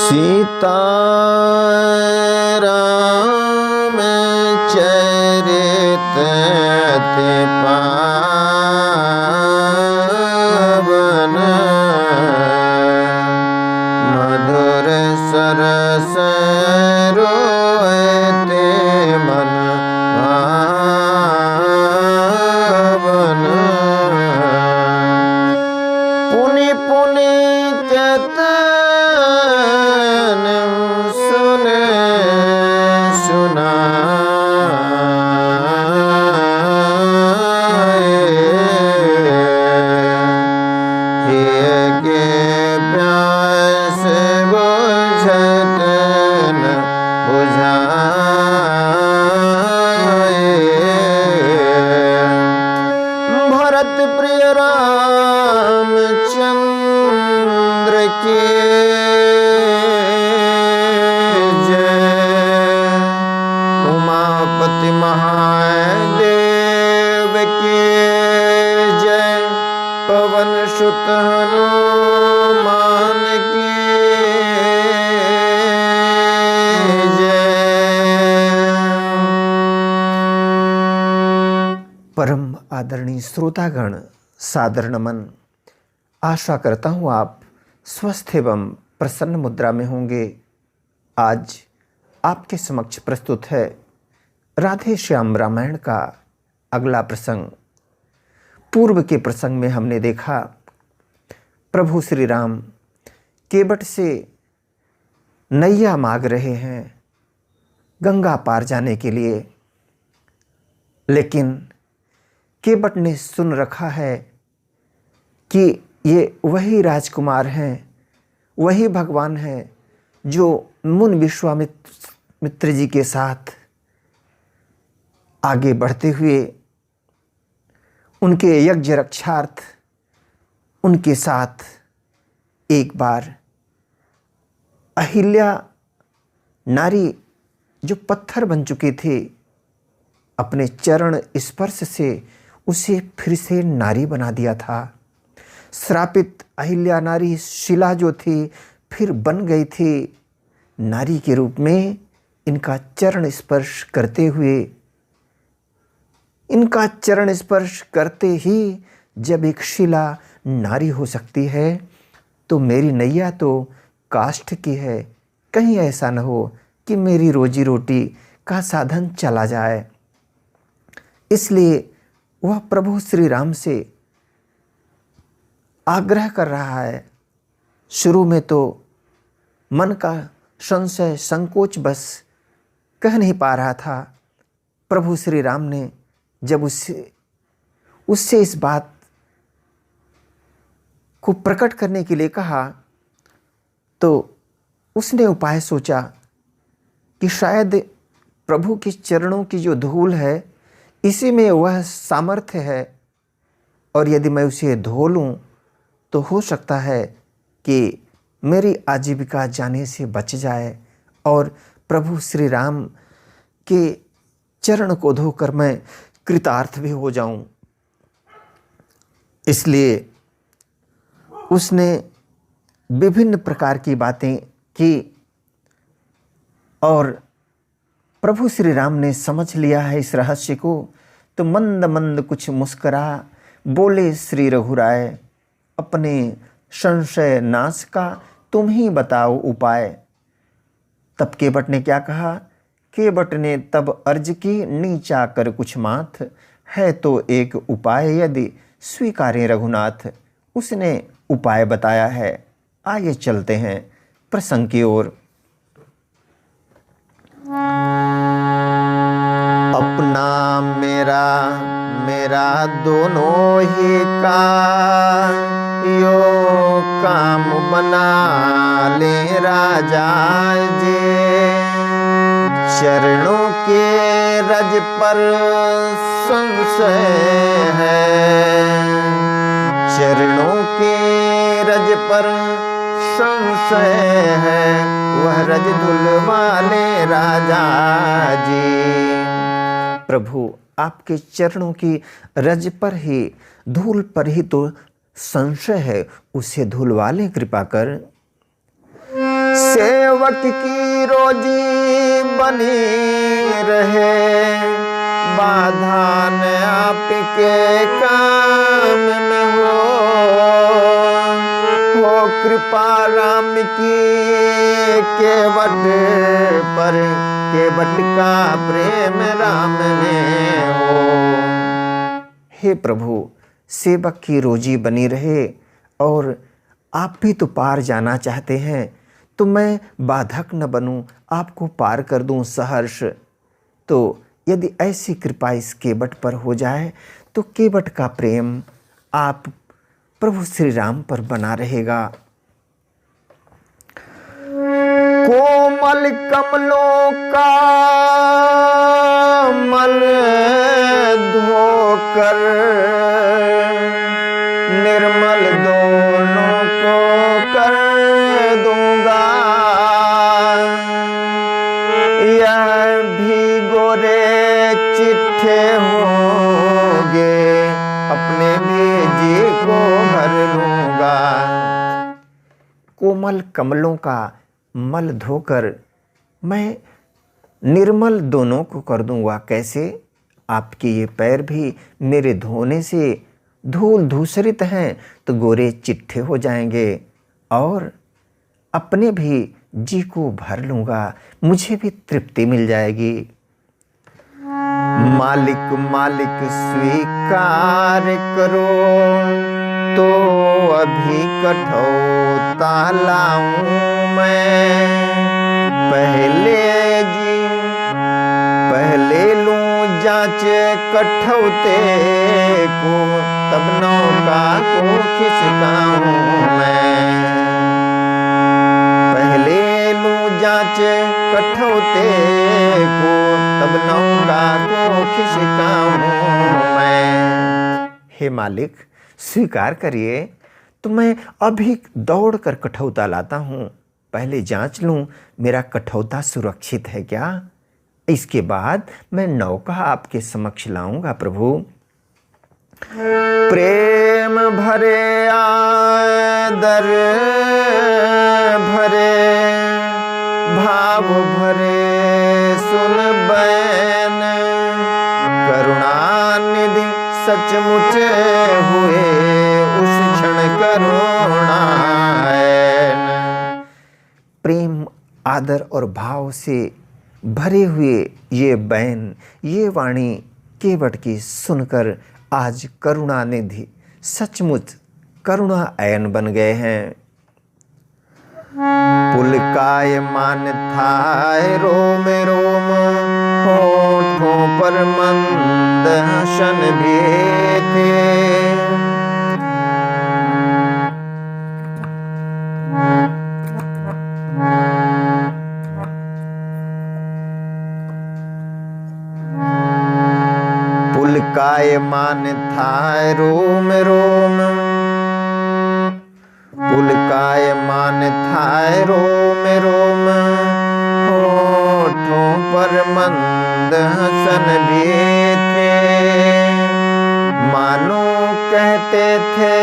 सीताराम चरित अति पावन, मधुर सरस रोते मन भावन। पुनि पुनि केतन सुने सुनाए, हिय के प्यास बुझत न बुझाए। भरत प्रिय रामचंद्र की जय, उमापति महादेव की जय, पवन सुत हनुमान की जय। परम आदरणीय श्रोतागण, सादर नमन। आशा करता हूँ आप स्वस्थ एवं प्रसन्न मुद्रा में होंगे। आज आपके समक्ष प्रस्तुत है राधे श्याम रामायण का अगला प्रसंग। पूर्व के प्रसंग में हमने देखा प्रभु श्री राम केवट से नैया मांग रहे हैं गंगा पार जाने के लिए, लेकिन केवट ने सुन रखा है कि ये वही राजकुमार हैं, वही भगवान हैं जो मुनि विश्वामित्र जी के साथ आगे बढ़ते हुए उनके यज्ञ रक्षार्थ उनके साथ एक बार अहिल्या नारी जो पत्थर बन चुके थे, अपने चरण स्पर्श से उसे फिर से नारी बना दिया था। श्रापित अहिल्या नारी शिला जो थी फिर बन गई थी नारी के रूप में। इनका चरण स्पर्श करते हुए, इनका चरण स्पर्श करते ही जब एक शिला नारी हो सकती है, तो मेरी नैया तो काष्ठ की है। कहीं ऐसा न हो कि मेरी रोजी रोटी का साधन चला जाए। इसलिए वह प्रभु श्री राम से आग्रह कर रहा है। शुरू में तो मन का संशय संकोच बस कह नहीं पा रहा था। प्रभु श्री राम ने जब उससे इस बात को प्रकट करने के लिए कहा, तो उसने उपाय सोचा कि शायद प्रभु के चरणों की जो धूल है, इसी में वह सामर्थ्य है, और यदि मैं उसे धो लूँ तो हो सकता है कि मेरी आजीविका जाने से बच जाए और प्रभु श्री राम के चरण को धोकर मैं कृतार्थ भी हो जाऊं। इसलिए उसने विभिन्न प्रकार की बातें की और प्रभु श्री राम ने समझ लिया है इस रहस्य को, तो मंद मंद कुछ मुस्करा बोले श्री रघुराय, अपने संशय नाश का तुम ही बताओ उपाय। तब केवट ने क्या कहा? केवट ने तब अर्ज की, नीचा कर कुछ माथ, है तो एक उपाय यदि स्वीकारें रघुनाथ। उसने उपाय बताया है। आइए चलते हैं प्रसंग की ओर। अपना मेरा मेरा दोनों ही का यो काम बना ले राजा जी। चरणों के रज पर संशय है, चरणों के रज पर संशय है, वह रज धुल वाले राजा जी। प्रभु आपके चरणों की रज पर ही, धूल पर ही तो संशय है, उसे धुलवा लें कृपा कर। से सेवक की रोजी बनी रहे, बाधा न आपके काम में हो कृपा राम की केवट पर, केवट का प्रेम राम में हो। हे प्रभु, सेवक की रोजी बनी रहे और आप भी तो पार जाना चाहते हैं, तो मैं बाधक न बनूं, आपको पार कर दूं सहर्ष। तो यदि ऐसी कृपा इस केवट पर हो जाए तो केवट का प्रेम आप प्रभु श्री राम पर बना रहेगा। कोमल कमलों का मल धोकर, निर्मल दोनों को कर दूंगा, यह भी गोरे चिट्ठे होंगे, अपने भी जी को भर लूंगा। कोमल कमलों का मल धोकर मैं निर्मल दोनों को कर दूंगा। कैसे? आपके ये पैर भी मेरे धोने से धूल धूसरित हैं तो गोरे चिट्ठे हो जाएंगे, और अपने भी जी को भर लूंगा, मुझे भी तृप्ति मिल जाएगी। मालिक मालिक स्वीकार करो, तो अभी कठौता लाऊं मैं, पहले लूं जांच कठौते को, तब नौका को खिसकाऊं मैं। पहले लूं जांच कठौते को, तब नौका को खिसकाऊं मैं। हे मालिक, स्वीकार करिए, तो मैं अभी दौड़ कर कठौता लाता हूँ। पहले जांच लूं मेरा कठौता सुरक्षित है क्या, इसके बाद मैं नौका आपके समक्ष लाऊंगा प्रभु। प्रेम भरे आदर भरे, भाव भरे सुन बैन, करुणानिधि सचमुच हुए उस क्षण करुणायन। प्रेम आदर और भाव से भरे हुए ये बैन, ये वाणी केवट की सुनकर आज करुणानिधि सचमुच करुणायन बन गए हैं। पुलकायमान थाय रोम रोम, होठों पर मंद हसन भी थे। पुलकायमान थाय रोम रोम, पुलकायमान थाय रोम रोम, होठों पर मंद हसन भी थे। मानो कहते थे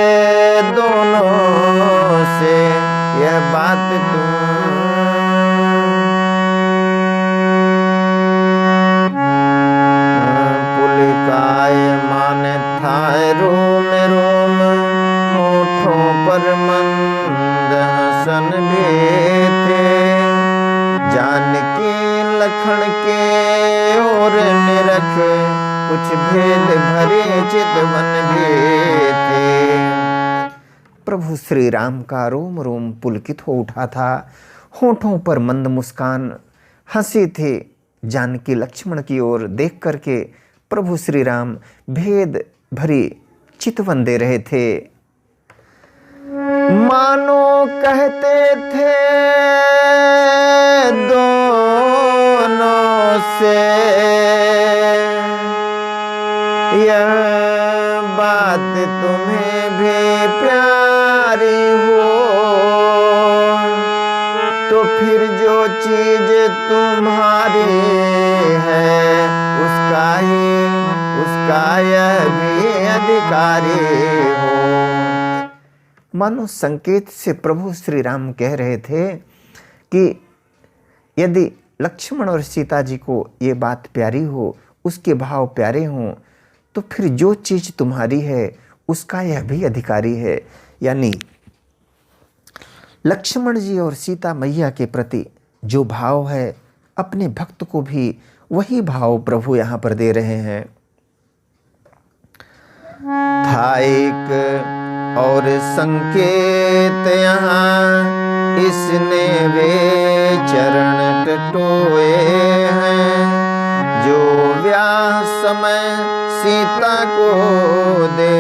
दोनों से यह बात तुम, पुलकायमान थाय रोम रोम, होठों पर मंद हसन भी थे। जानकी लखन के और निरख, कुछ भेद भरे चितवन भी थे। प्रभु श्री राम का रोम रोम पुलकित हो उठा था, होठों पर मंद मुस्कान हंसी थे। जानकी लक्ष्मण की ओर देख करके प्रभु श्री राम भेद भरी चितवन दे रहे थे। मानो कहते थे दोनों से यह बात तुम्हें भी प्यारी हो, तो फिर जो चीज तुम्हारी है उसका यह भी अधिकारी हो। मानो संकेत से प्रभु श्री राम कह रहे थे कि यदि लक्ष्मण और सीता जी को ये बात प्यारी हो, उसके भाव प्यारे हों, तो फिर जो चीज़ तुम्हारी है उसका यह भी अधिकारी है। यानी लक्ष्मण जी और सीता मैया के प्रति जो भाव है, अपने भक्त को भी वही भाव प्रभु यहाँ पर दे रहे हैं। था एक और संकेत यहाँ, इसने वे चरण टटोए हैं, जो व्याह समय सीता को दे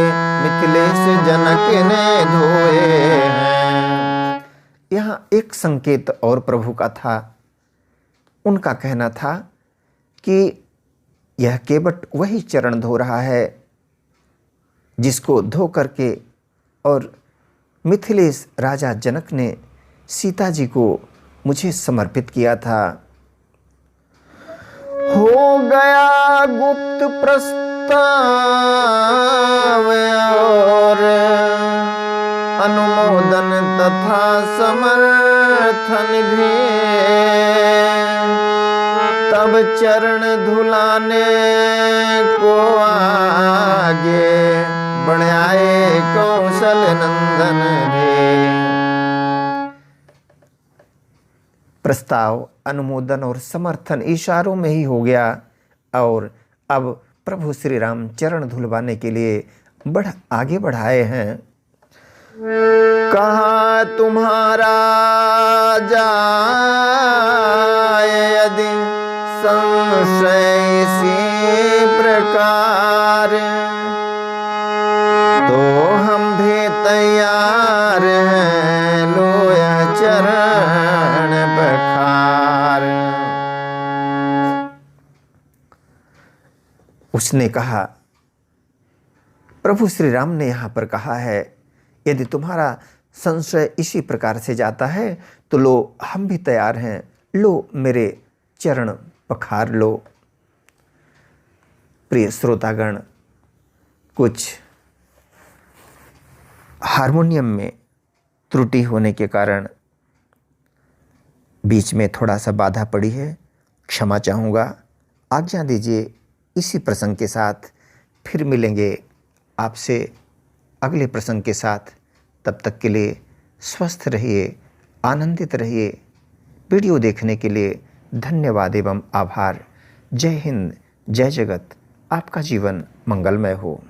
मिथिलेश जनक ने धोए हैं। यहाँ एक संकेत और प्रभु का था। उनका कहना था कि यह केवट वही चरण धो रहा है जिसको धो करके और मिथिलेश राजा जनक ने सीता जी को मुझे समर्पित किया था। हो गया गुप्त प्रस्ताव और अनुमोदन तथा समर्थन भी, तब चरण धुलाने को आगे बढ़ आए कौशल नंदन भी। प्रस्ताव, अनुमोदन और समर्थन इशारों में ही हो गया और अब प्रभु श्री राम चरण धुलवाने के लिए आगे बढ़ाए हैं। कहा तुम्हारा जाए यदि संशय इसी प्रकार, तो हम भी तैयार हैं, लो यह चरण पखार। उसने कहा, प्रभु श्री राम ने यहाँ पर कहा है, यदि तुम्हारा संशय इसी प्रकार से जाता है तो लो हम भी तैयार हैं, लो मेरे चरण पखार लो। प्रिय श्रोतागण, कुछ हारमोनियम में त्रुटि होने के कारण बीच में थोड़ा सा बाधा पड़ी है, क्षमा चाहूँगा। आज्ञा दीजिए, इसी प्रसंग के साथ फिर मिलेंगे आपसे अगले प्रसंग के साथ। तब तक के लिए स्वस्थ रहिए, आनंदित रहिए। वीडियो देखने के लिए धन्यवाद एवं आभार। जय हिंद, जय जगत। आपका जीवन मंगलमय हो।